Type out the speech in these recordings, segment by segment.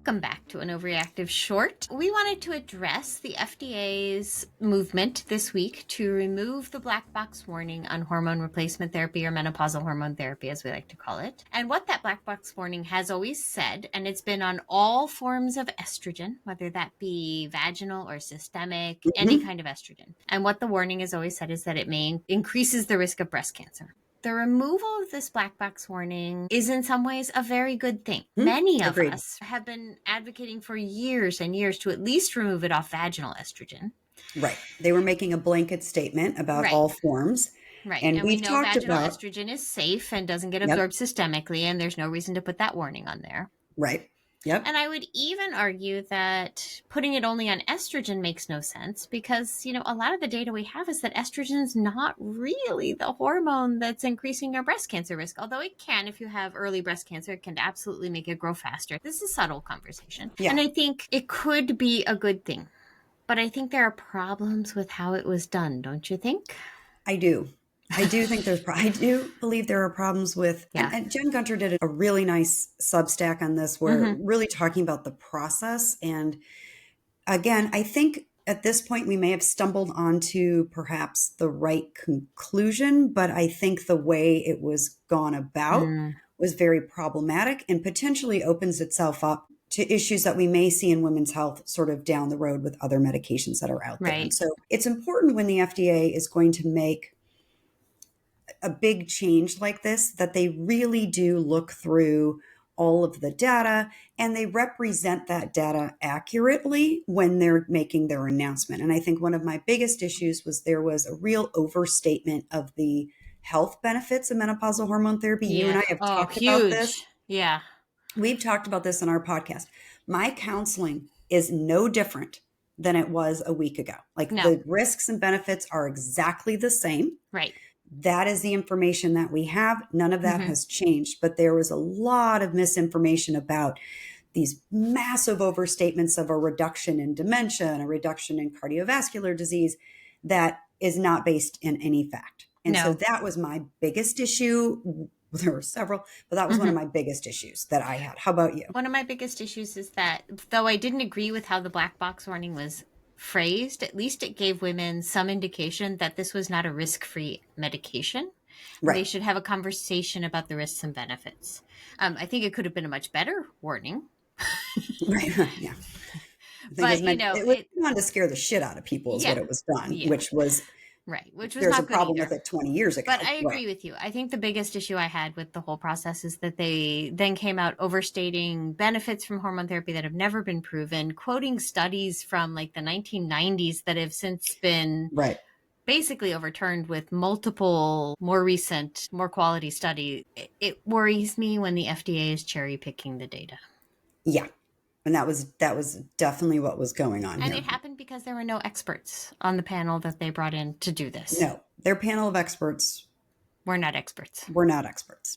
Welcome back to an Overreactive Short. We wanted to address the FDA's movement this week to remove the black box warning on hormone replacement therapy, or menopausal hormone therapy, as we like to call it. And what that black box warning has always said, and it's been on all forms of estrogen, whether that be vaginal or systemic, any kind of estrogen. And what the warning has always said is that it may increases the risk of breast cancer. The removal of this black box warning is in some ways a very good thing. Many of us have been advocating for years and years to at least remove it off vaginal estrogen. Right. They were making a blanket statement about all forms. Right. And we know vaginal about estrogen is safe and doesn't get absorbed systemically, and there's no reason to put that warning on there. Right. Yep. And I would even argue that putting it only on estrogen makes no sense because, a lot of the data we have is that estrogen is not really the hormone that's increasing your breast cancer risk. Although it can, if you have early breast cancer, it can absolutely make it grow faster. This is a subtle conversation. Yeah. And I think it could be a good thing. But I think there are problems with how it was done, don't you think? I do. I do think I do believe there are problems with, and Jen Gunter did a really nice Substack on this where really talking about the process. And again, I think at this point we may have stumbled onto perhaps the right conclusion, but I think the way it was gone about was very problematic and potentially opens itself up to issues that we may see in women's health sort of down the road with other medications that are out there. And so it's important when the FDA is going to make a big change like this, that they really do look through all of the data and they represent that data accurately when they're making their announcement. And I think one of my biggest issues was there was a real overstatement of the health benefits of menopausal hormone therapy. You and I have talked about this. Yeah. We've talked about this in our podcast. My counseling is no different than it was a week ago. The risks and benefits are exactly the same. Right. That is the information that we have. None of that has changed, but there was a lot of misinformation about these massive overstatements of a reduction in dementia and a reduction in cardiovascular disease that is not based in any fact. And so that was my biggest issue. There were several, but that was one of my biggest issues that I had. How about you? One of my biggest issues is that though I didn't agree with how the black box warning was phrased, at least it gave women some indication that this was not a risk-free medication. Right. They should have a conversation about the risks and benefits. I think it could have been a much better warning. Right. Yeah. But, it was wanted to scare the shit out of people is what it was done, which was... Right, which was there's not a problem with it 20 years ago. But I agree with you. I think the biggest issue I had with the whole process is that they then came out overstating benefits from hormone therapy that have never been proven, quoting studies from the 1990s that have since been basically overturned with multiple more recent, more quality studies. It worries me when the FDA is cherry picking the data. Yeah. And that was definitely what was going on. And it happened because there were no experts on the panel that they brought in to do this. No, their panel of experts were not experts.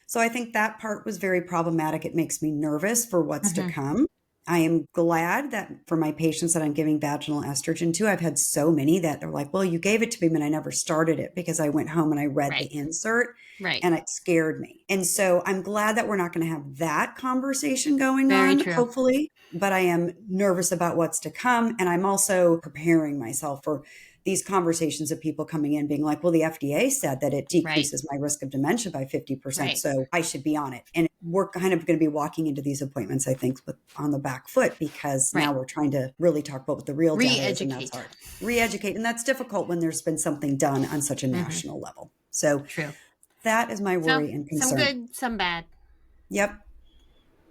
So I think that part was very problematic. It makes me nervous for what's to come. I am glad that for my patients that I'm giving vaginal estrogen to, I've had so many that they're like, well, you gave it to me, but I never started it because I went home and I read the insert and it scared me. And so I'm glad that we're not going to have that conversation going on, hopefully, but I am nervous about what's to come. And I'm also preparing myself for these conversations of people coming in being like, well, the FDA said that it decreases my risk of dementia by 50%. So I should be on it. And we're kind of going to be walking into these appointments, I think, on the back foot because now we're trying to really talk about what the real data is. And that's hard. Re-educate. And that's difficult when there's been something done on such a national level. So that is my worry and concern. Some good, some bad. Yep.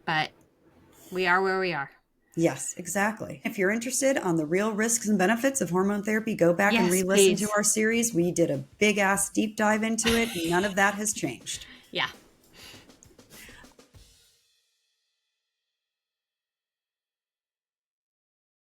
But we are where we are. Yes, exactly. If you're interested on the real risks and benefits of hormone therapy, go back and re-listen to our series. We did a big ass deep dive into it. None of that has changed. Yeah.